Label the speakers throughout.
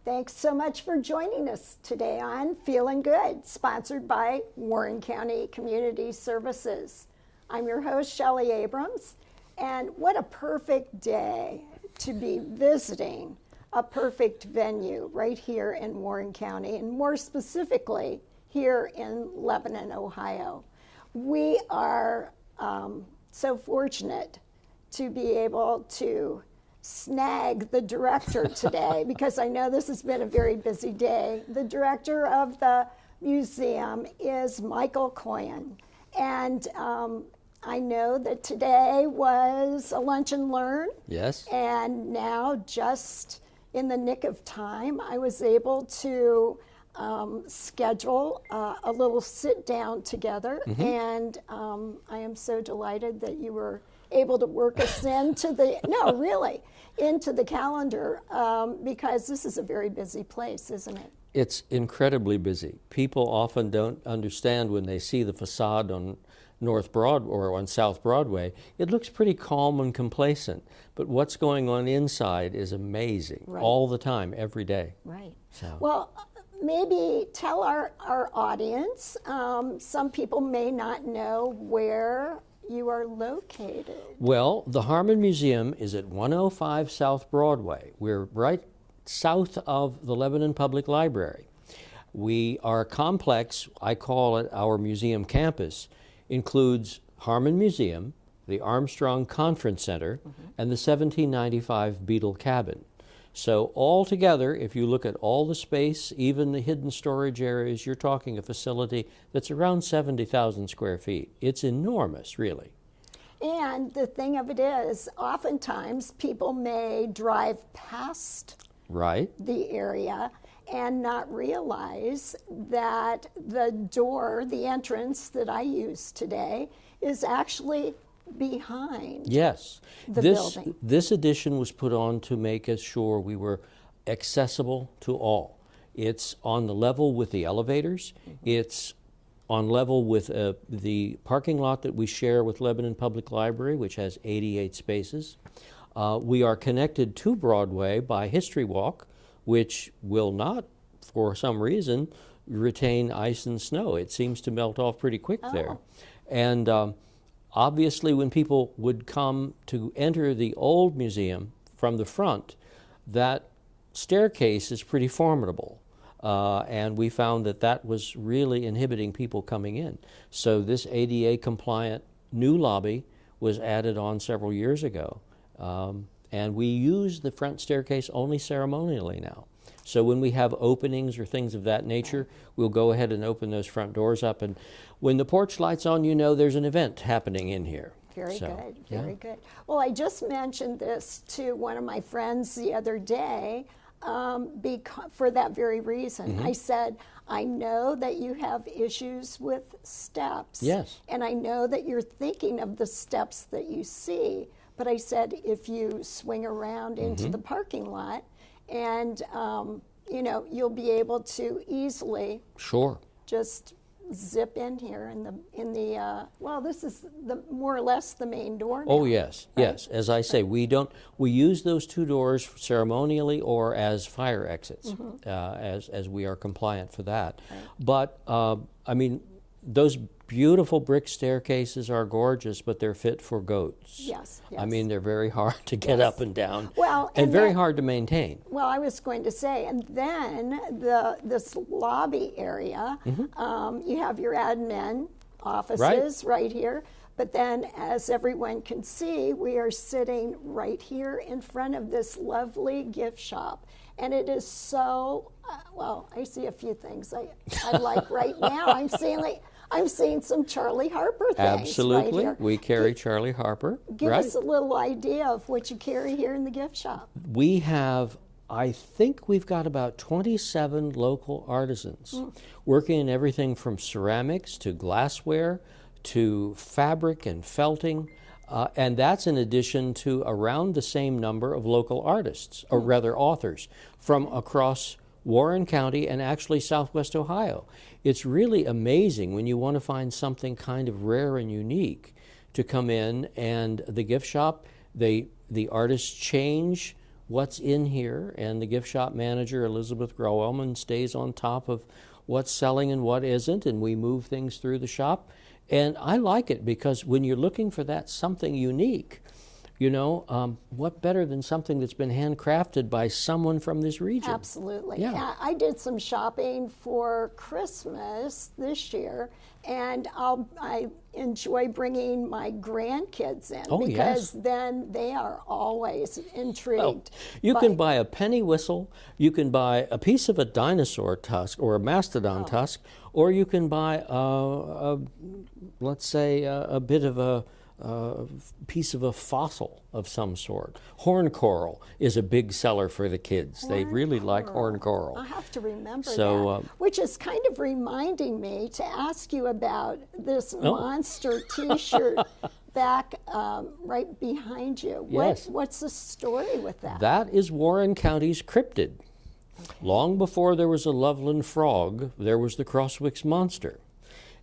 Speaker 1: Thanks so much for joining us today on Feelin' Good, sponsored by Warren County Community Services. I'm your host, Shelley Abrams, and what a perfect day to be visiting a perfect venue right here in Warren County, and more specifically, here in Lebanon, Ohio. We are so fortunate to be able to snag the director today because I know this has been a very busy day. The director of the museum is Michael Coyen, and I know that today was a lunch and learn.
Speaker 2: Yes.
Speaker 1: And now, just in the nick of time, I was able to schedule a little sit down together, and I am so delighted that you were able to work us into the into the calendar because this is a very busy place, isn't it?
Speaker 2: It's incredibly busy. People often don't understand when they see the facade on North Broad or on South Broadway. It looks pretty calm and complacent, but what's going on inside is amazing,
Speaker 1: Right.
Speaker 2: all the time, every day.
Speaker 1: Right.
Speaker 2: So.
Speaker 1: Well, maybe tell our audience, some people may not know where you are located.
Speaker 2: Well, the Harmon Museum is at 105 South Broadway. We're right south of the Lebanon Public Library. Our complex, I call it our museum campus, includes Harmon Museum, the Armstrong Conference Center, and the 1795 Beetle Cabin. So altogether, if you look at all the space, even the hidden storage areas, you're talking a facility that's around 70,000 square feet. It's enormous, really.
Speaker 1: And the thing of it is, oftentimes people may drive past
Speaker 2: Right.
Speaker 1: the area and not realize that the door, the entrance that I use today, is actually behind.
Speaker 2: Yes.
Speaker 1: The building.
Speaker 2: This addition was put on to make us sure we were accessible to all. It's on the level with the elevators. It's on level with the parking lot that we share with Lebanon Public Library, which has 88 spaces. We are connected to Broadway by History Walk, which will not, for some reason, retain ice and snow. It seems to melt off pretty quick there. And obviously, when people would come to enter the old museum from the front, that staircase is pretty formidable. And we found that that was really inhibiting people coming in. So this ADA-compliant new lobby was added on several years ago. And we use the front staircase only ceremonially now. So when we have openings or things of that nature, we'll go ahead and open those front doors up. And when the porch light's on, you know there's an event happening in here.
Speaker 1: Very good, very good. Well, I just mentioned this to one of my friends the other day for that very reason. I said, I know that you have issues with steps.
Speaker 2: Yes.
Speaker 1: And I know that you're thinking of the steps that you see. But I said, if you swing around into the parking lot, and you know, you'll be able to easily just zip in here in the well, this is the more or less the main door now.
Speaker 2: Oh yes,
Speaker 1: right?
Speaker 2: yes. As I say, we use those two doors ceremonially or as fire exits, as we are compliant for that.
Speaker 1: Right.
Speaker 2: But I mean, those beautiful brick staircases are gorgeous, but they're fit for goats.
Speaker 1: Yes, yes.
Speaker 2: I mean, they're very hard to get up and down,
Speaker 1: well,
Speaker 2: and very hard to maintain.
Speaker 1: Well, I was going to say, and then this lobby area, you have your admin offices right here, but then as everyone can see, we are sitting right here in front of this lovely gift shop. And it is so, well, I see a few things I like right now. I'm seeing some Charlie Harper things.
Speaker 2: Absolutely.
Speaker 1: Right here.
Speaker 2: We carry Charlie Harper.
Speaker 1: Give us a little idea of what you carry here in the gift shop.
Speaker 2: We have, I think we've got about 27 local artisans working in everything from ceramics to glassware to fabric and felting. And that's in addition to around the same number of local artists, or rather authors, from across Warren County and actually Southwest Ohio. It's really amazing when you want to find something kind of rare and unique to come in, and the gift shop, the artists change what's in here, and the gift shop manager, Elizabeth Groelman, stays on top of what's selling and what isn't, and we move things through the shop. And I like it because when you're looking for that something unique, you know, what better than something that's been handcrafted by someone from this region?
Speaker 1: Absolutely.
Speaker 2: Yeah.
Speaker 1: I did some shopping for Christmas this year, and I enjoy bringing my grandkids in
Speaker 2: Oh,
Speaker 1: because
Speaker 2: yes.
Speaker 1: then they are always intrigued.
Speaker 2: Well, you can buy a penny whistle, you can buy a piece of a dinosaur tusk or a mastodon tusk, or you can buy, let's say, a bit of a piece of a fossil of some sort. Horn coral is a big seller for the kids. They really like horn coral.
Speaker 1: I have to remember
Speaker 2: So,
Speaker 1: that, which is kind of reminding me to ask you about this monster T-shirt back right behind you.
Speaker 2: Yes.
Speaker 1: What's the story with that?
Speaker 2: That is Warren County's cryptid. Long before there was a Loveland frog, there was the Crosswicks monster.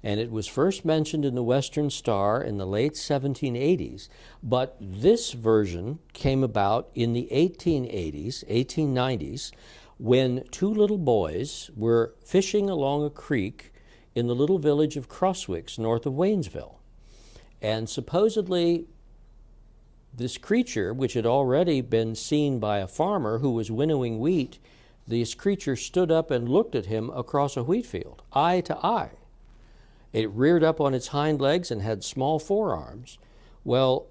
Speaker 2: And it was first mentioned in the Western Star in the late 1780s, but this version came about in the 1890s, when two little boys were fishing along a creek in the little village of Crosswicks, north of Waynesville. And supposedly, this creature, which had already been seen by a farmer who was winnowing wheat, this creature stood up and looked at him across a wheat field, eye to eye. It reared up on its hind legs and had small forearms. Well,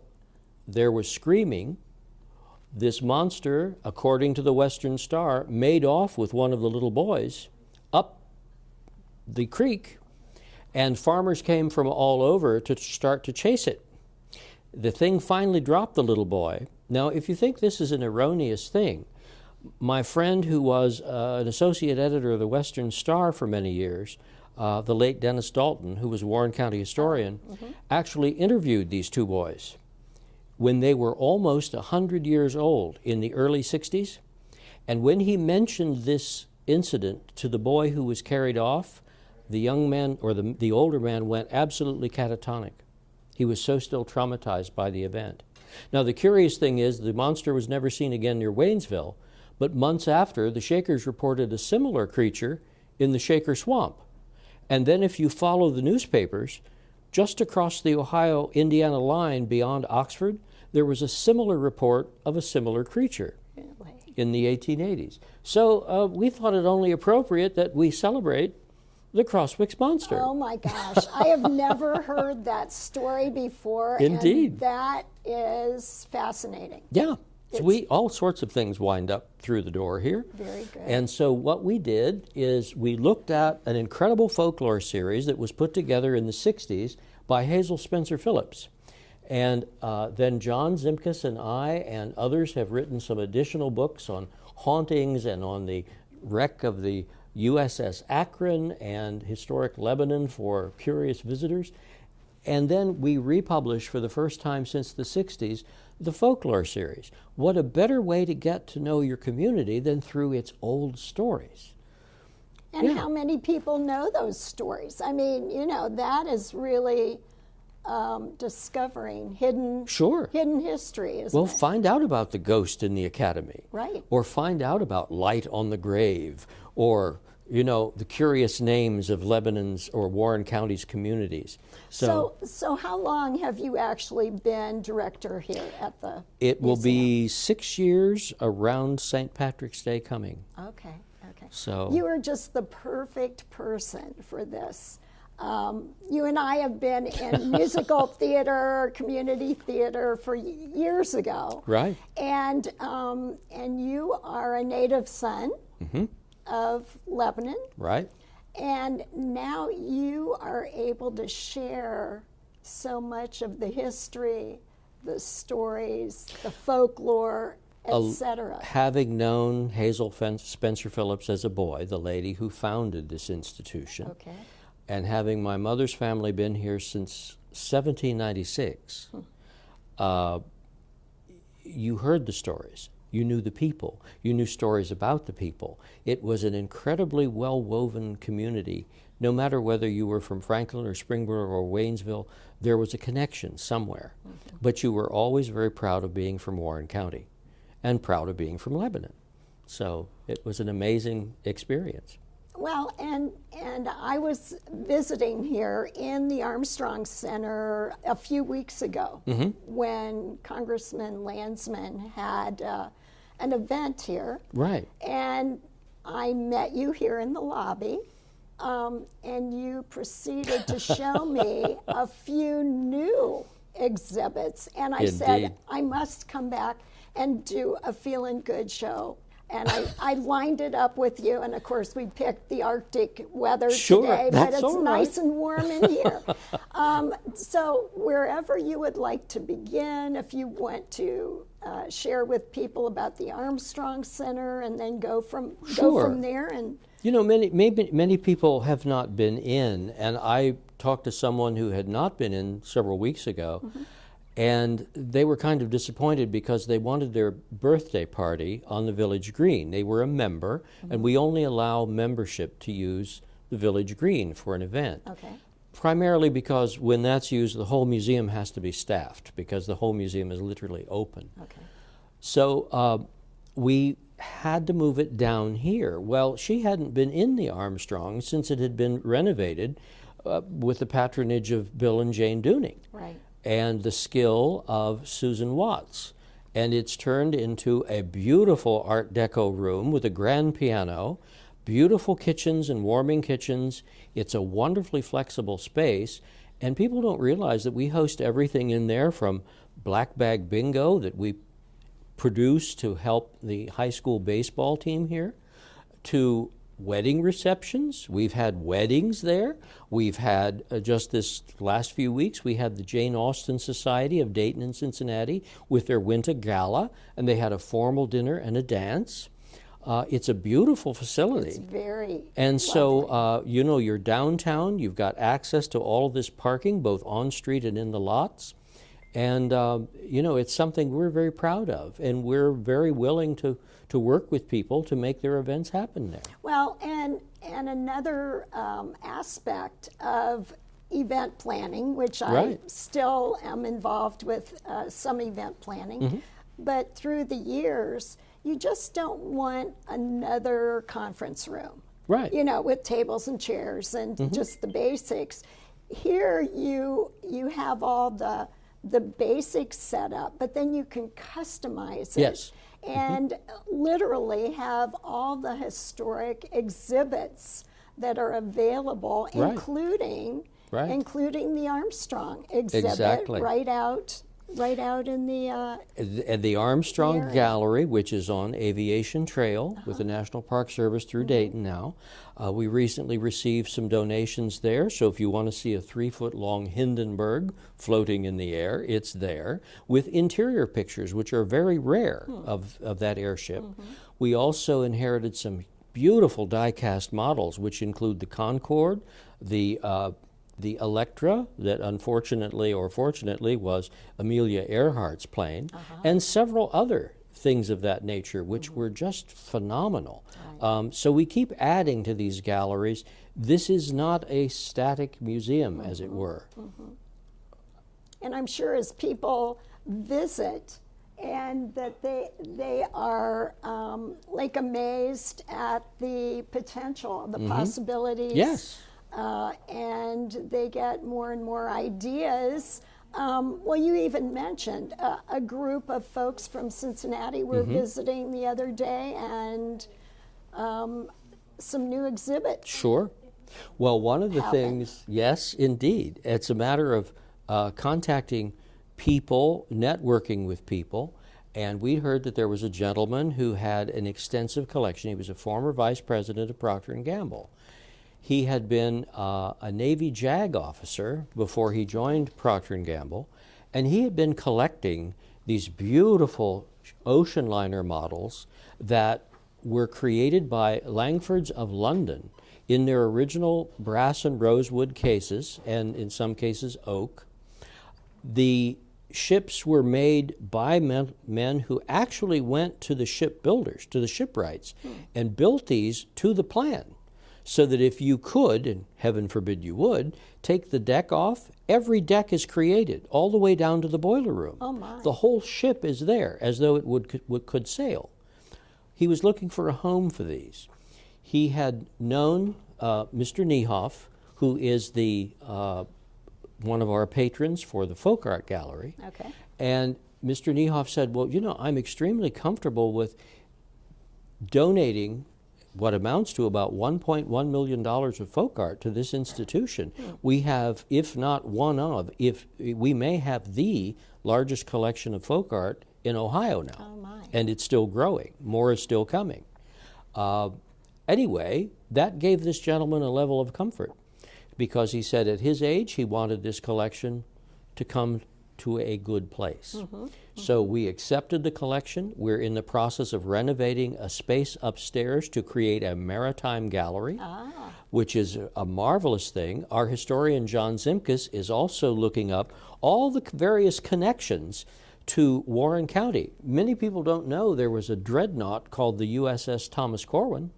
Speaker 2: there was screaming. This monster, according to the Western Star, made off with one of the little boys up the creek, and farmers came from all over to start to chase it. The thing finally dropped the little boy. Now, if you think this is an erroneous thing, my friend who was an associate editor of the Western Star for many years, the late Dennis Dalton, who was a Warren County historian, actually interviewed these two boys when they were almost 100 years old in the early 60s. And when he mentioned this incident to the boy who was carried off, the young man, or the older man, went absolutely catatonic. He was so still traumatized by the event. Now, the curious thing is the monster was never seen again near Waynesville, but months after, the Shakers reported a similar creature in the Shaker Swamp. And then if you follow the newspapers, just across the Ohio-Indiana line beyond Oxford, there was a similar report of a similar creature in the 1880s. So we thought it only appropriate that we celebrate the Crosswicks monster.
Speaker 1: Oh my gosh, I have never heard that story before.
Speaker 2: Indeed.
Speaker 1: And that is fascinating.
Speaker 2: Yeah. So all sorts of things wind up through the door here.
Speaker 1: Very good.
Speaker 2: And so what we did is we looked at an incredible folklore series that was put together in the 60s by Hazel Spencer Phillips. And then John Zimkus and I and others have written some additional books on hauntings and on the wreck of the USS Akron and historic Lebanon for curious visitors. And then we republished for the first time since the 60s the folklore series. What a better way to get to know your community than through its old stories.
Speaker 1: And how many people know those stories? I mean, you know, that is really discovering hidden history, isn't
Speaker 2: Well,
Speaker 1: it?
Speaker 2: find out about the ghost in the academy.
Speaker 1: Right.
Speaker 2: Or find out about light on the grave, or, you know, the curious names of Lebanon's or Warren County's communities.
Speaker 1: So how long have you actually been director here at the
Speaker 2: It will
Speaker 1: museum?
Speaker 2: be 6 years around St. Patrick's Day coming.
Speaker 1: Okay.
Speaker 2: So
Speaker 1: You are just the perfect person for this. You and I have been in musical theater, community theater for years ago.
Speaker 2: Right.
Speaker 1: And you are a native son of Lebanon.
Speaker 2: Right.
Speaker 1: And now you are able to share so much of the history, the stories, the folklore, etc.
Speaker 2: Having known Hazel Spencer Phillips as a boy, the lady who founded this institution,
Speaker 1: Okay.
Speaker 2: and having my mother's family been here since 1796, you heard the stories. You knew the people. You knew stories about the people. It was an incredibly well-woven community. No matter whether you were from Franklin or Springboro or Waynesville, there was a connection somewhere. But you were always very proud of being from Warren County. and proud of being from Lebanon. So it was an amazing experience.
Speaker 1: Well, and I was visiting here in the Armstrong Center a few weeks ago when Congressman Landsman had an event here.
Speaker 2: Right.
Speaker 1: And I met you here in the lobby, and you proceeded to show me a few new exhibits. And I said, I must come back and do a Feelin' Good show. And I lined it up with you, and of course we picked the Arctic weather today, but it's nice and warm in here. So wherever you would like to begin, if you want to share with people about the Armstrong Center, and then go from there. And
Speaker 2: you know, many people have not been in, and I talked to someone who had not been in several weeks ago. And they were kind of disappointed because they wanted their birthday party on the Village Green. They were a member, and we only allow membership to use the Village Green for an event.
Speaker 1: Okay.
Speaker 2: Primarily because when that's used, the whole museum has to be staffed because the whole museum is literally open.
Speaker 1: Okay.
Speaker 2: So we had to move it down here. Well, she hadn't been in the Armstrong since it had been renovated with the patronage of Bill and Jane Dooning.
Speaker 1: Right.
Speaker 2: And the skill of Susan Watts. And it's turned into a beautiful Art Deco room with a grand piano, beautiful kitchens and warming kitchens. It's a wonderfully flexible space, and people don't realize that we host everything in there from black bag bingo that we produce to help the high school baseball team here, to wedding receptions. We've had weddings there. We've had, just this last few weeks, we had the Jane Austen Society of Dayton and Cincinnati with their winter gala, and they had a formal dinner and a dance. It's a beautiful facility.
Speaker 1: It's very
Speaker 2: And
Speaker 1: lovely.
Speaker 2: so, you know, you're downtown, you've got access to all of this parking, both on street and in the lots. And, you know, it's something we're very proud of, and we're very willing to work with people to make their events happen there.
Speaker 1: Well, and another aspect of event planning, which I still am involved with some event planning, but through the years, you just don't want another conference room.
Speaker 2: Right.
Speaker 1: You know, with tables and chairs and just the basics. Here you have all the basics set up, but then you can customize it.
Speaker 2: Yes.
Speaker 1: And literally have all the historic exhibits that are available, including the Armstrong exhibit right out in
Speaker 2: the Armstrong Gallery, which is on Aviation Trail with the National Park Service through Dayton now. We recently received some donations there, so if you want to see a 3-foot-long Hindenburg floating in the air, it's there, with interior pictures, which are very rare of that airship. We also inherited some beautiful die-cast models, which include the Concorde, the Electra, that unfortunately or fortunately was Amelia Earhart's plane, and several other things of that nature, which were just phenomenal. So we keep adding to these galleries. This is not a static museum, as it were.
Speaker 1: And I'm sure as people visit, and that they are like amazed at the potential, the possibilities.
Speaker 2: Yes.
Speaker 1: And they get more and more ideas. Well, you even mentioned a group of folks from Cincinnati were visiting the other day, and some new exhibits.
Speaker 2: Sure. Well, one of the things, yes, indeed. It's a matter of contacting people, networking with people, and we heard that there was a gentleman who had an extensive collection. He was a former vice president of Procter & Gamble. He had been a Navy JAG officer before he joined Procter & Gamble, and he had been collecting these beautiful ocean liner models that were created by Langfords of London in their original brass and rosewood cases, and in some cases oak. The ships were made by men who actually went to the shipbuilders, to the shipwrights, and built these to the plan. so that if you could, and heaven forbid you would, take the deck off, every deck is created all the way down to the boiler room.
Speaker 1: Oh my.
Speaker 2: The whole ship is there as though it could sail. He was looking for a home for these. He had known Mr. Niehoff, who is one of our patrons for the Folk Art Gallery.
Speaker 1: Okay.
Speaker 2: And Mr. Niehoff said, well, you know, I'm extremely comfortable with donating what amounts to about $1.1 million of folk art to this institution. We have, if not one of, if we may have the largest collection of folk art in Ohio now.
Speaker 1: Oh my.
Speaker 2: And it's still growing. More is still coming. Anyway, that gave this gentleman a level of comfort, because he said at his age he wanted this collection to come to a good place. So we accepted the collection. We're in the process of renovating a space upstairs to create a maritime gallery, which is a marvelous thing. Our historian John Zimkus is also looking up all the various connections to Warren County. Many people don't know there was a dreadnought called the USS Thomas Corwin.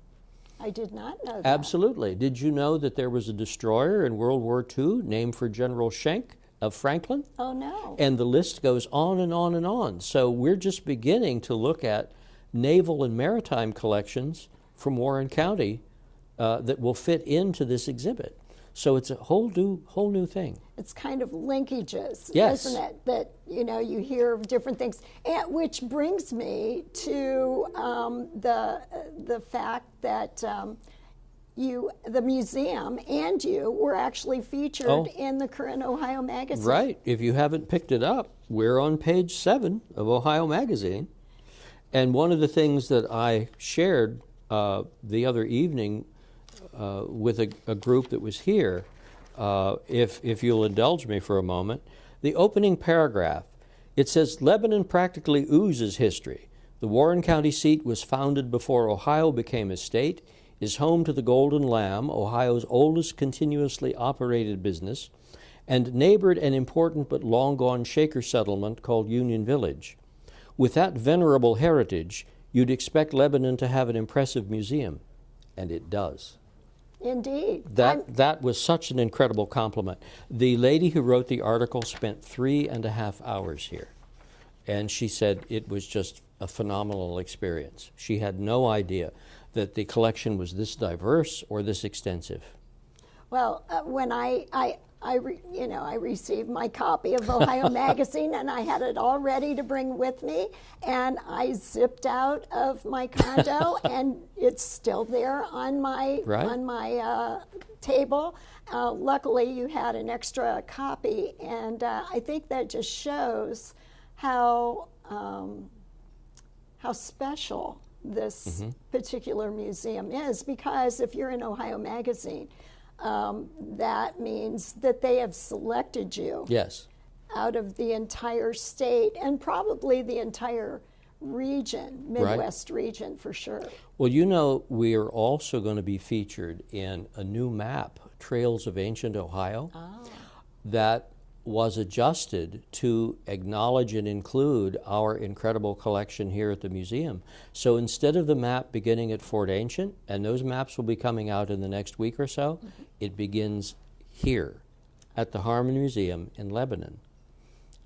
Speaker 1: I did not know that.
Speaker 2: Absolutely. Did you know that there was a destroyer in World War II named for General Schenck of Franklin?
Speaker 1: Oh no.
Speaker 2: And the list goes on and on and on. So we're just beginning to look at naval and maritime collections from Warren County that will fit into this exhibit. So it's a whole new thing.
Speaker 1: It's kind of linkages,
Speaker 2: Yes.
Speaker 1: isn't it? That, you know, you hear of different things. And which brings me to the fact that the museum and you were actually featured in the current Ohio magazine.
Speaker 2: Right. If you haven't picked it up, we're on page 7 of Ohio Magazine. And one of the things that I shared the other evening with a group that was here, if you'll indulge me for a moment, the opening paragraph, it says, Lebanon practically oozes history. The Warren County seat was founded before Ohio became a state, is home to the Golden Lamb, Ohio's oldest continuously operated business, and neighbored an important but long-gone Shaker settlement called Union Village. With that venerable heritage, you'd expect Lebanon to have an impressive museum, and it does.
Speaker 1: Indeed.
Speaker 2: That was such an incredible compliment. The lady who wrote the article spent 3.5 hours here, and she said it was just a phenomenal experience. She had no idea that the collection was this diverse or this extensive.
Speaker 1: Well, when I received my copy of Ohio Magazine, and I had it all ready to bring with me, and I zipped out of my condo, and it's still there on my table. Luckily, you had an extra copy, and I think that just shows how special this particular museum is, because if you're in Ohio Magazine, that means that they have selected you
Speaker 2: Yes.
Speaker 1: out of the entire state and probably the entire region, Midwest region for sure.
Speaker 2: Well, you know, we are also going to be featured in a new map, Trails of Ancient Ohio, that was adjusted to acknowledge and include our incredible collection here at the museum. So instead of the map beginning at Fort Ancient, and those maps will be coming out in the next week or so, it begins here at the Harmon Museum in Lebanon,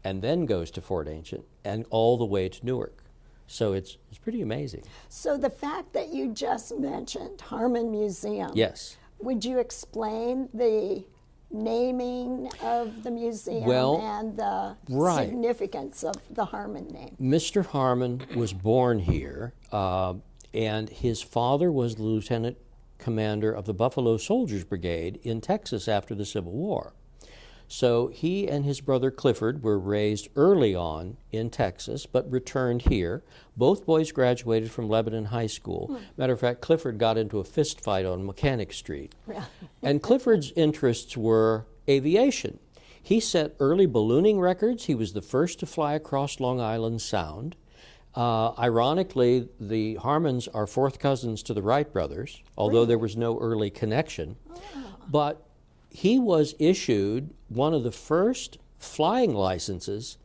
Speaker 2: and then goes to Fort Ancient and all the way to Newark. So it's pretty amazing.
Speaker 1: So the fact that you just mentioned Harmon Museum,
Speaker 2: Yes.
Speaker 1: would you explain the naming of the museum and the significance of the Harmon name?
Speaker 2: Mr. Harmon was born here, and his father was the lieutenant commander of the Buffalo Soldiers Brigade in Texas after the Civil War. So he and his brother Clifford were raised early on in Texas, but returned here. Both boys graduated from Lebanon High School. Matter of fact, Clifford got into a fist fight on Mechanic Street. And Clifford's interests were aviation. He set early ballooning records. He was the first to fly across Long Island Sound. Ironically, the Harmons are fourth cousins to the Wright brothers, although there was no early connection. But he was issued one of the first flying licenses,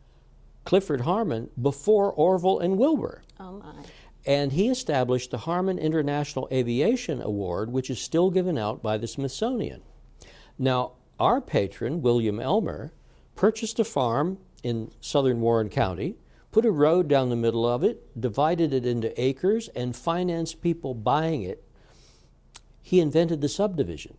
Speaker 2: Clifford Harmon, before Orville and Wilbur.
Speaker 1: Oh my.
Speaker 2: And he established the Harmon International Aviation Award, which is still given out by the Smithsonian. Now, our patron, William Elmer, purchased a farm in southern Warren County, put a road down the middle of it, divided it into acres, and financed people buying it. He invented the subdivision.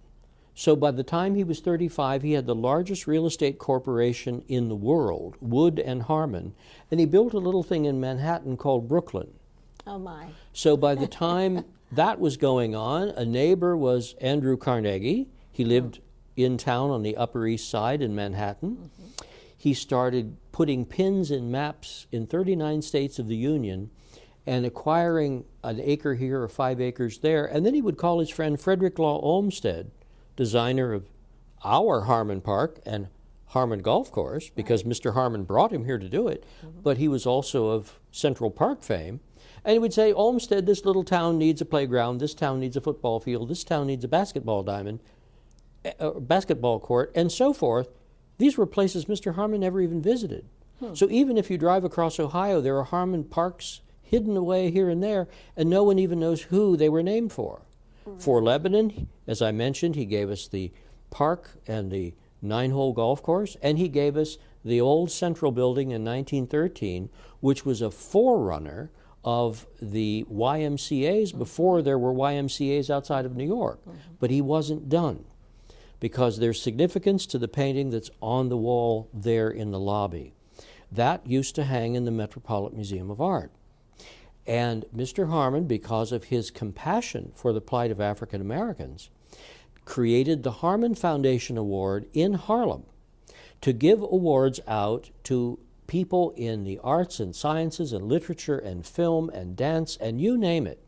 Speaker 2: So by the time he was 35, he had the largest real estate corporation in the world, Wood and Harmon, and he built a little thing in Manhattan called Brooklyn.
Speaker 1: Oh my.
Speaker 2: So by the time that was going on, a neighbor was Andrew Carnegie. He lived in town on the Upper East Side in Manhattan. He started putting pins in maps in 39 states of the Union and acquiring an acre here or 5 acres there. And then he would call his friend Frederick Law Olmsted, designer of our Harmon Park and Harmon Golf Course, because Mr. Harmon brought him here to do it, but he was also of Central Park fame. And he would say, Olmsted, this little town needs a playground, this town needs a football field, this town needs a basketball diamond, basketball court, and so forth. These were places Mr. Harmon never even visited. So even if you drive across Ohio, there are Harmon parks hidden away here and there, and no one even knows who they were named for. For Lebanon, as I mentioned, he gave us the park and the 9-hole golf course, and he gave us the old Central Building in 1913, which was a forerunner of the YMCAs before there were YMCAs outside of New York. But he wasn't done, because there's significance to the painting that's on the wall there in the lobby. That used to hang in the Metropolitan Museum of Art. And Mr. Harmon, because of his compassion for the plight of African Americans, created the Harmon Foundation Award in Harlem to give awards out to people in the arts and sciences and literature and film and dance and you name it.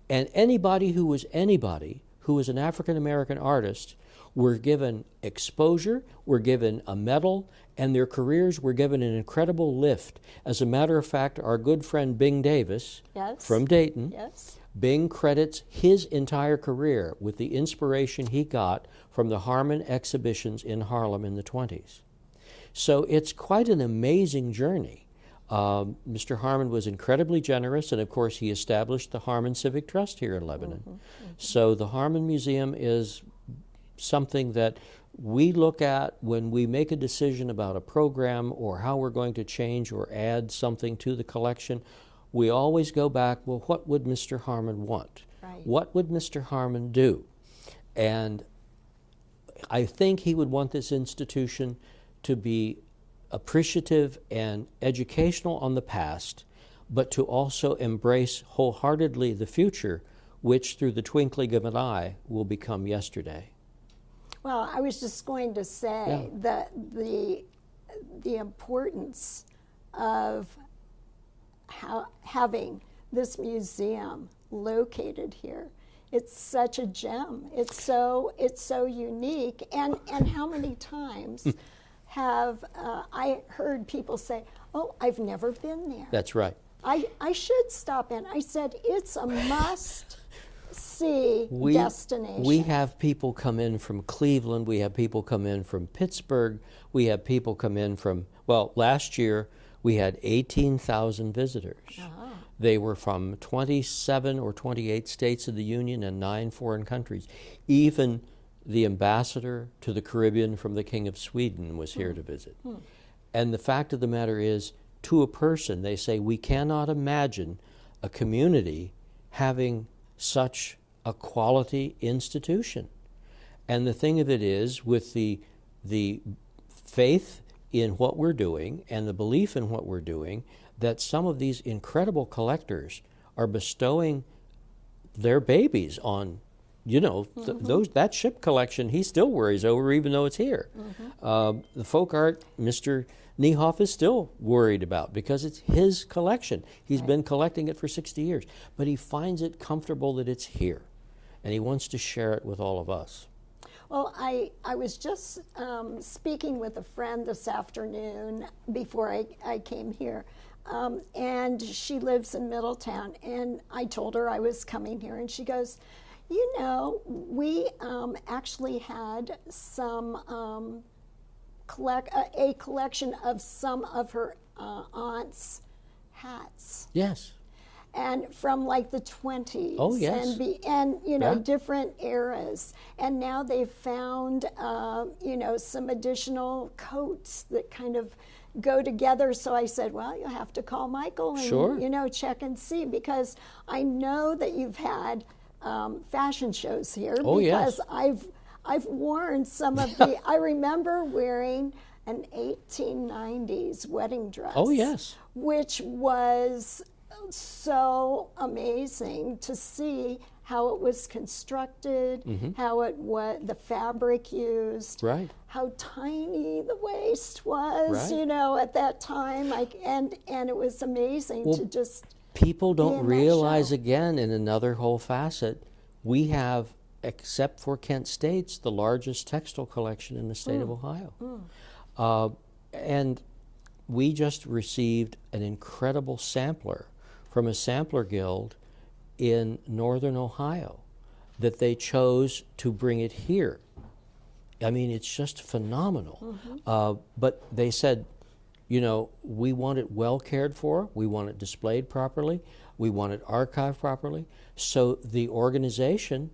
Speaker 2: And anybody who was an African American artist were given exposure, were given a medal, and their careers were given an incredible lift. As a matter of fact, our good friend Bing Davis from Dayton, Bing credits his entire career with the inspiration he got from the Harmon exhibitions in Harlem in the 20s. So it's quite an amazing journey. Mr. Harmon was incredibly generous, and of course he established the Harmon Civic Trust here in Lebanon. So the Harmon Museum is something that we look at when we make a decision about a program or how we're going to change or add something to the collection. We always go back, well, what would Mr. Harmon want? What would Mr. Harmon do? And I think he would want this institution to be appreciative and educational on the past, but to also embrace wholeheartedly the future, which through the twinkling of an eye will become yesterday.
Speaker 1: Well, I was just going to say that the importance of having this museum located here. It's such a gem. It's so unique. And how many times have I heard people say, "Oh, I've never been there."
Speaker 2: That's right.
Speaker 1: I should stop in. I said it's a must see destination.
Speaker 2: We have people come in from Cleveland. We have people come in from Pittsburgh. We have people come in from, well, last year we had 18,000 visitors. They were from 27 or 28 states of the Union and 9 foreign countries. Even the ambassador to the Caribbean from the King of Sweden was here to visit. And the fact of the matter is, to a person, they say, we cannot imagine a community having such a quality institution. And the thing of it is, with the faith in what we're doing and the belief in what we're doing, that some of these incredible collectors are bestowing their babies on, that ship collection he still worries over even though it's here. The folk art, Mr. Niehoff is still worried about because it's his collection. He's been collecting it for 60 years, but he finds it comfortable that it's here, and he wants to share it with all of us.
Speaker 1: Well, I was just speaking with a friend this afternoon before I came here, and she lives in Middletown, and I told her I was coming here, and she goes, we actually had some a collection of some of her aunt's hats.
Speaker 2: Yes.
Speaker 1: and from like the 20s.
Speaker 2: Oh, yes.
Speaker 1: And you know,
Speaker 2: Yeah.
Speaker 1: different eras. And now they've found, you know, some additional coats that kind of go together. So I said, well, you'll have to call Michael and,
Speaker 2: Sure.
Speaker 1: you know, check and see, because I know that you've had fashion shows here.
Speaker 2: Oh, yes.
Speaker 1: Because I've worn some of the, I remember wearing an 1890s wedding dress.
Speaker 2: Oh, yes.
Speaker 1: Which was so amazing to see how it was constructed, how it was, the fabric used,
Speaker 2: Right.
Speaker 1: how tiny the waist was,
Speaker 2: Right.
Speaker 1: you know, at that time. And it was amazing to just.
Speaker 2: People
Speaker 1: be
Speaker 2: don't
Speaker 1: in that
Speaker 2: realize,
Speaker 1: show.
Speaker 2: again, in another whole facet, we have, except for Kent State's, the largest textile collection in the state of Ohio. And we just received an incredible sampler from a sampler guild in northern Ohio that they chose to bring it here. I mean, it's just phenomenal. But they said, you know, we want it well cared for, we want it displayed properly, we want it archived properly. So the organization,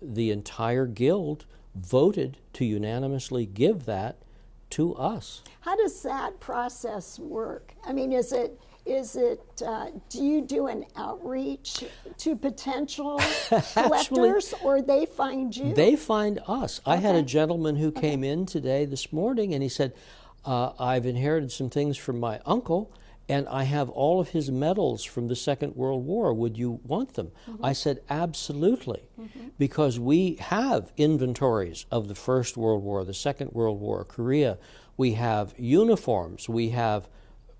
Speaker 2: the entire guild, voted to unanimously give that to us.
Speaker 1: How does that process work? I mean, is it do you do an outreach to potential collectors, or they find you?
Speaker 2: They find us. I had a
Speaker 1: Okay.
Speaker 2: gentleman who came in today, this morning, and he said, I've inherited some things from my uncle, and I have all of his medals from the Second World War. Would you want them? I said, absolutely, because we have inventories of the First World War, the Second World War, Korea. We have uniforms. We have,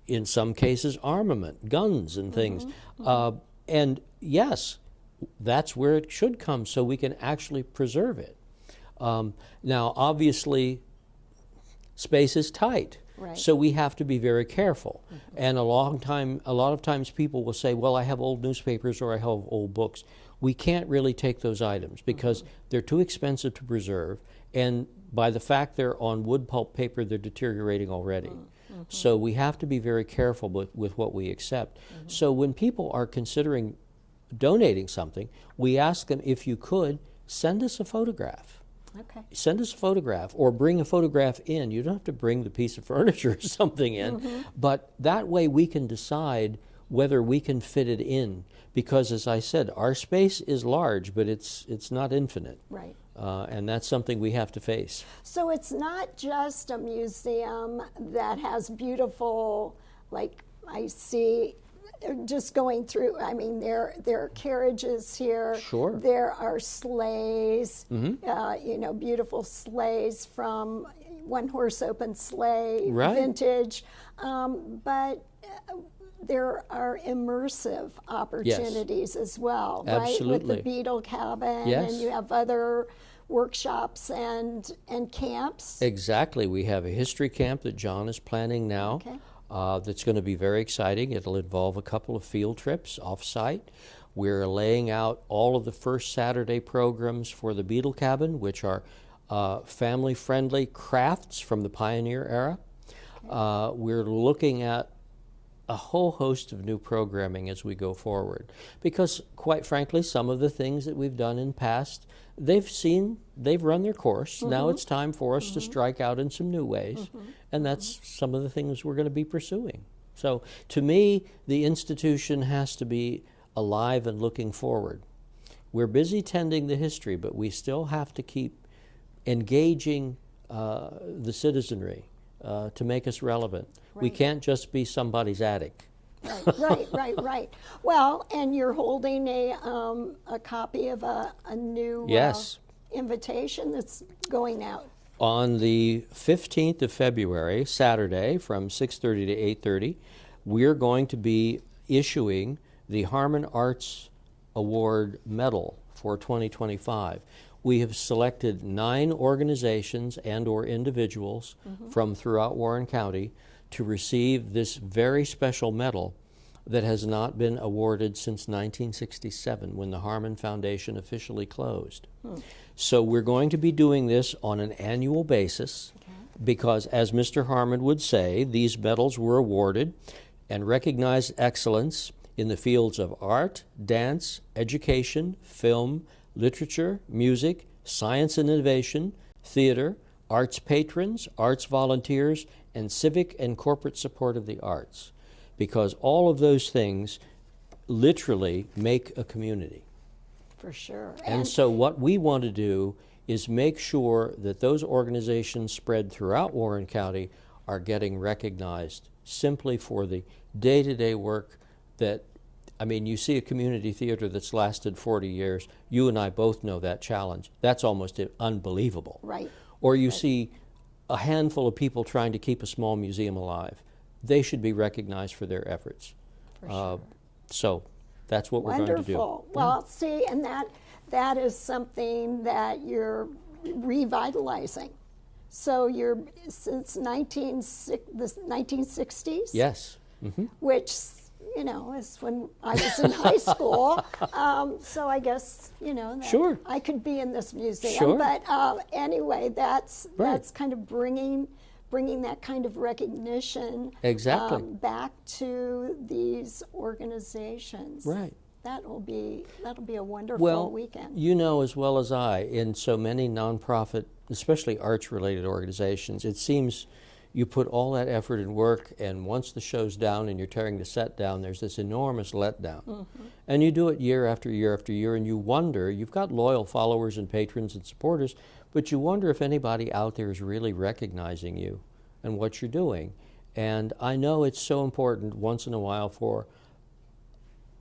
Speaker 2: in some cases, armament, guns and things. And yes, that's where it should come, so we can actually preserve it. Now, obviously, space is tight,
Speaker 1: Right.
Speaker 2: so we have to be very careful. And a lot of times people will say, well, I have old newspapers or I have old books. We can't really take those items because they're too expensive to preserve, and by the fact they're on wood pulp paper, they're deteriorating already. So we have to be very careful with what we accept. So when people are considering donating something, we ask them, if you could, send us a photograph.
Speaker 1: Okay.
Speaker 2: Send us a photograph or bring a photograph in. You don't have to bring the piece of furniture or something in, but that way we can decide whether we can fit it in. Because as I said, our space is large, but it's not infinite.
Speaker 1: Right.
Speaker 2: And that's something we have to face.
Speaker 1: So it's not just a museum that has beautiful, like I see, just going through, I mean, there are carriages here.
Speaker 2: Sure.
Speaker 1: There are sleighs, you know, beautiful sleighs from one-horse open sleigh,
Speaker 2: Right.
Speaker 1: vintage. But there are immersive opportunities as well, right? With
Speaker 2: Absolutely.
Speaker 1: the Beetle Cabin,
Speaker 2: Yes.
Speaker 1: and you have other workshops and camps.
Speaker 2: Exactly. We have a history camp that John is planning now.
Speaker 1: Okay.
Speaker 2: That's going to be very exciting. It'll involve a couple of field trips off-site. We're laying out all of the first Saturday programs for the Beetle Cabin, which are family-friendly crafts from the pioneer era. We're looking at a whole host of new programming as we go forward. Because, quite frankly, some of the things that we've done in past, they've run their course. Now it's time for us to strike out in some new ways. And that's some of the things we're going to be pursuing. So, to me, the institution has to be alive and looking forward. We're busy tending the history, but we still have to keep engaging the citizenry to make us relevant. We
Speaker 1: Right.
Speaker 2: can't just be somebody's attic.
Speaker 1: Right. Well, and you're holding a copy of a new
Speaker 2: Yes.
Speaker 1: invitation that's going out.
Speaker 2: On the 15th of February, Saturday, from 6:30 to 8:30, we're going to be issuing the Harmon Arts Award Medal for 2025. We have selected 9 organizations and or individuals from throughout Warren County to receive this very special medal that has not been awarded since 1967, when the Harmon Foundation officially closed. So we're going to be doing this on an annual basis because, as Mr. Harmon would say, these medals were awarded and recognized excellence in the fields of art, dance, education, film, literature, music, science and innovation, theater, arts patrons, arts volunteers, and civic and corporate support of the arts. Because all of those things literally make a community.
Speaker 1: For sure.
Speaker 2: And so what we want to do is make sure that those organizations spread throughout Warren County are getting recognized simply for the day-to-day work that, I mean, you see a community theater that's lasted 40 years. You and I both know that challenge. That's almost unbelievable.
Speaker 1: Right.
Speaker 2: Or you see a handful of people trying to keep a small museum alive. They should be recognized for their efforts.
Speaker 1: For sure.
Speaker 2: So that's what we're going to do.
Speaker 1: Wonderful. Well, see, and that is something that you're revitalizing. So you're since the 1960s?
Speaker 2: Yes. Mm-hmm.
Speaker 1: Which, you know, is when I was in high school. So I guess, you know, that
Speaker 2: Sure.
Speaker 1: I could be in this museum.
Speaker 2: Sure.
Speaker 1: But anyway, that's
Speaker 2: Right.
Speaker 1: kind of bringing that kind of recognition
Speaker 2: Exactly.
Speaker 1: back to these organizations.
Speaker 2: Right.
Speaker 1: That'll be a wonderful
Speaker 2: Well,
Speaker 1: weekend.
Speaker 2: you know as well as I, in so many nonprofit, especially arts-related organizations, it seems you put all that effort and work, and once the show's down and you're tearing the set down, there's this enormous letdown. Mm-hmm. And you do it year after year after year, and you wonder, you've got loyal followers and patrons and supporters, but you wonder if anybody out there is really recognizing you and what you're doing. And I know it's so important once in a while for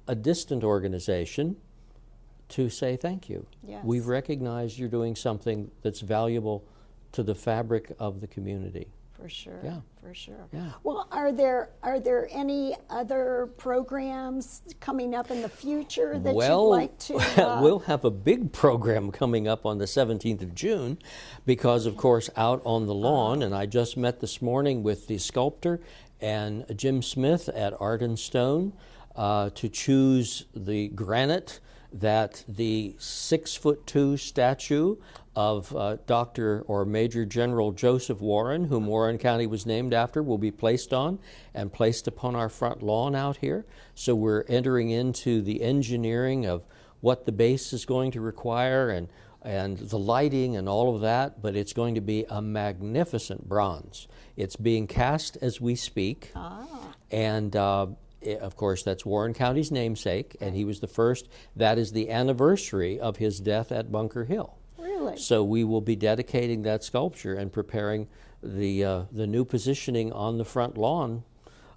Speaker 2: a distant organization to say thank you.
Speaker 1: Yes.
Speaker 2: We've recognized you're doing something that's valuable to the fabric of the community.
Speaker 1: For sure.
Speaker 2: Yeah.
Speaker 1: For sure.
Speaker 2: Yeah.
Speaker 1: Well, are there any other programs coming up in the future that you'd like to?
Speaker 2: We'll have a big program coming up on the 17th of June because, of course, out on the lawn, and I just met this morning with the sculptor and Jim Smith at Art and Stone to choose the granite that the 6'2" statue of Dr. or Major General Joseph Warren, whom Warren County was named after, will be placed on and placed upon our front lawn out here. So we're entering into the engineering of what the base is going to require and the lighting and all of that, but it's going to be a magnificent bronze. It's being cast as we speak, and of course, that's Warren County's namesake, and he was the first. That is the anniversary of his death at Bunker Hill.
Speaker 1: Really?
Speaker 2: So we will be dedicating that sculpture and preparing the new positioning on the front lawn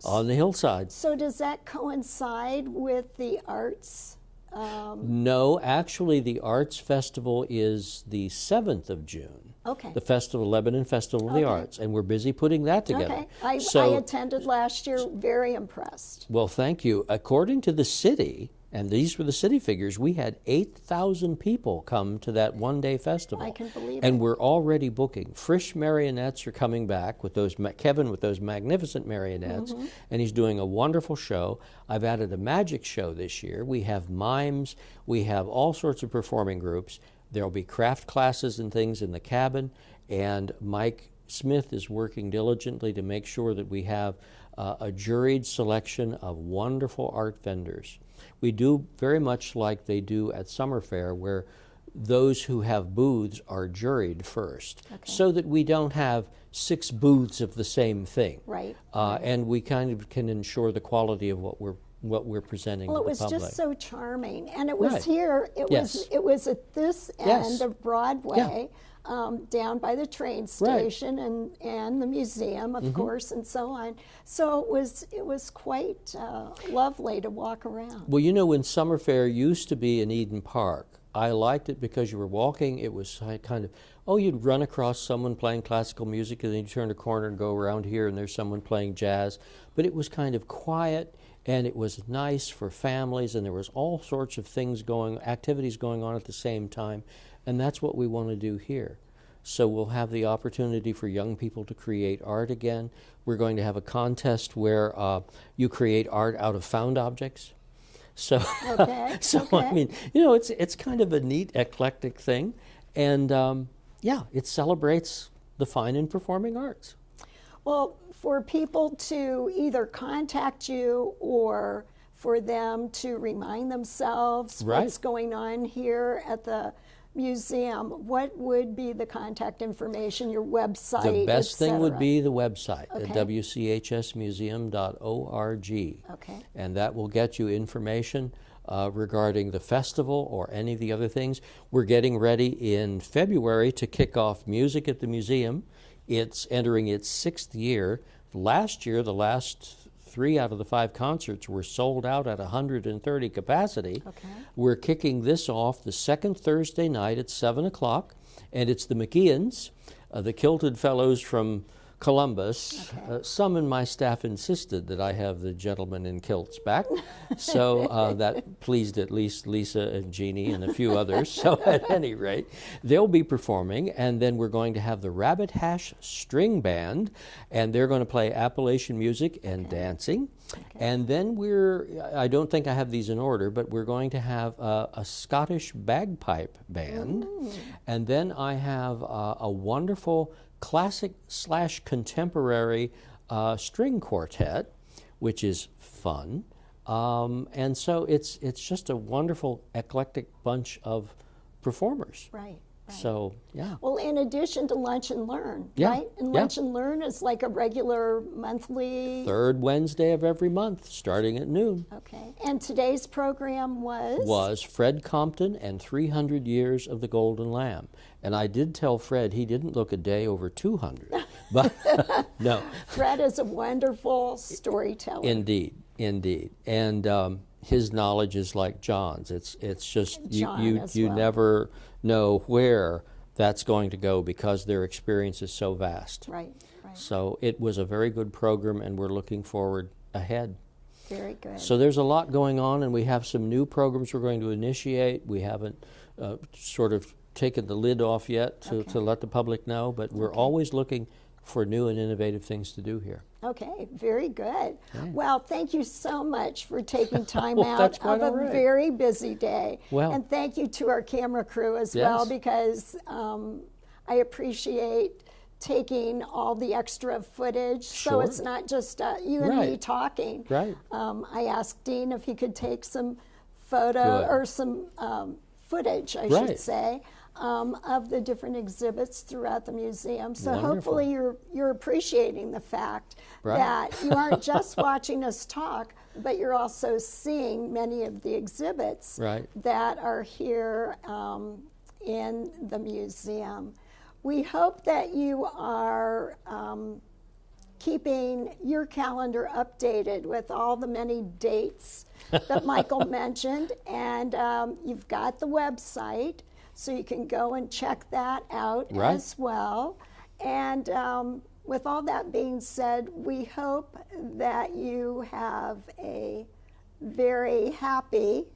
Speaker 2: on the hillside.
Speaker 1: So does that coincide with the arts?
Speaker 2: No, actually, the Arts Festival is the 7th of June.
Speaker 1: Okay.
Speaker 2: The Festival, Lebanon Festival of the Arts, and we're busy putting that together.
Speaker 1: Okay. I
Speaker 2: So,
Speaker 1: attended last year, very impressed.
Speaker 2: well, thank you. According to the city, and these were the city figures, we had 8,000 people come to that one-day festival.
Speaker 1: I can believe
Speaker 2: and
Speaker 1: it.
Speaker 2: we're already booking. Frisch marionettes are coming back with those, Kevin with those magnificent marionettes, and he's doing a wonderful show. I've added a magic show this year. We have mimes. We have all sorts of performing groups. There'll be craft classes and things in the cabin, and Mike Smith is working diligently to make sure that we have a juried selection of wonderful art vendors. We do very much like they do at Summer Fair, where those who have booths are juried first, so that we don't have 6 booths of the same thing.
Speaker 1: Right.
Speaker 2: And we kind of can ensure the quality of what we're presenting
Speaker 1: Well, it
Speaker 2: to the
Speaker 1: was
Speaker 2: public.
Speaker 1: just so charming, and it was
Speaker 2: Right.
Speaker 1: here.
Speaker 2: Yes.
Speaker 1: It was at this
Speaker 2: Yes.
Speaker 1: end of Broadway, down by the train station and the museum, of course, and so on. So it was quite lovely to walk around.
Speaker 2: Well, you know, when Summer Fair used to be in Eden Park, I liked it because you were walking. It was kind of, you'd run across someone playing classical music, and then you turn a corner and go around here, and there's someone playing jazz. But it was kind of quiet, and it was nice for families, and there was all sorts of activities going on at the same time, and that's what we want to do here. So we'll have the opportunity for young people to create art again. We're going to have a contest where you create art out of found objects. So, I mean, you know, it's kind of a neat, eclectic thing, and it celebrates the fine and performing arts.
Speaker 1: Well, for people to either contact you or for them to remind themselves
Speaker 2: Right.
Speaker 1: what's going on here at the museum, what would be the contact information, your website,
Speaker 2: The best thing would
Speaker 1: etc.?
Speaker 2: be the website,
Speaker 1: Okay.
Speaker 2: wchsmuseum.org.
Speaker 1: Okay.
Speaker 2: And that will get you information regarding the festival or any of the other things. We're getting ready in February to kick off Music at the Museum. It's entering its 6th year. Last year, the last 3 out of the 5 concerts were sold out at 130 capacity.
Speaker 1: Okay.
Speaker 2: We're kicking this off the second Thursday night at 7 o'clock, and it's the McKeons, the Kilted Fellows from Columbus.
Speaker 1: Okay.
Speaker 2: Some in my staff insisted that I have the gentlemen in kilts back, so that pleased at least Lisa and Jeannie and a few others. So at any rate, they'll be performing, and then we're going to have the Rabbit Hash String Band, and they're going to play Appalachian music and dancing. And then I don't think I have these in order, but we're going to have a Scottish bagpipe band. And then I have a wonderful classic/contemporary string quartet, which is fun. And so it's just a wonderful, eclectic bunch of performers.
Speaker 1: Right.
Speaker 2: So, yeah.
Speaker 1: Well, in addition to Lunch and Learn,
Speaker 2: Yeah,
Speaker 1: right? And
Speaker 2: yeah.
Speaker 1: Lunch and Learn is like a regular monthly.
Speaker 2: 3rd Wednesday of every month, starting at noon.
Speaker 1: Okay. And today's program was
Speaker 2: Fred Compton and 300 Years of the Golden Lamb. And I did tell Fred he didn't look a day over 200. But no.
Speaker 1: Fred is a wonderful storyteller.
Speaker 2: Indeed. And his knowledge is like John's. It's just
Speaker 1: John
Speaker 2: you
Speaker 1: as
Speaker 2: you
Speaker 1: well.
Speaker 2: never know where that's going to go because their experience is so vast.
Speaker 1: Right.
Speaker 2: So it was a very good program, and we're looking forward ahead.
Speaker 1: Very good.
Speaker 2: So there's a lot going on, and we have some new programs we're going to initiate. We haven't sort of taken the lid off yet to let the public know, but we're always looking for new and innovative things to do here.
Speaker 1: Okay, very good. Well, thank you so much for taking time
Speaker 2: Well,
Speaker 1: out
Speaker 2: that's
Speaker 1: of
Speaker 2: quite
Speaker 1: a
Speaker 2: all right.
Speaker 1: very busy day.
Speaker 2: Well.
Speaker 1: And thank you to our camera crew as well,
Speaker 2: Yes.
Speaker 1: because I appreciate taking all the extra footage, so
Speaker 2: Sure.
Speaker 1: it's not just you and me
Speaker 2: Right.
Speaker 1: talking.
Speaker 2: Right.
Speaker 1: I asked Dean if he could take some photo
Speaker 2: Good.
Speaker 1: or some footage, I
Speaker 2: Right.
Speaker 1: should say, of the different exhibits throughout the museum. So
Speaker 2: Wonderful.
Speaker 1: hopefully you're appreciating the fact
Speaker 2: Right.
Speaker 1: that you aren't just watching us talk, but you're also seeing many of the exhibits
Speaker 2: Right.
Speaker 1: that are here in the museum. We hope that you are keeping your calendar updated with all the many dates that Michael mentioned, and you've got the website, so you can go and check that out
Speaker 2: Right.
Speaker 1: as well. And with all that being said, we hope that you have a very happy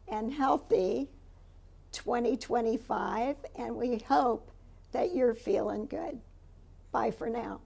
Speaker 1: and healthy 2025, and we hope that you're feeling good. Bye for now.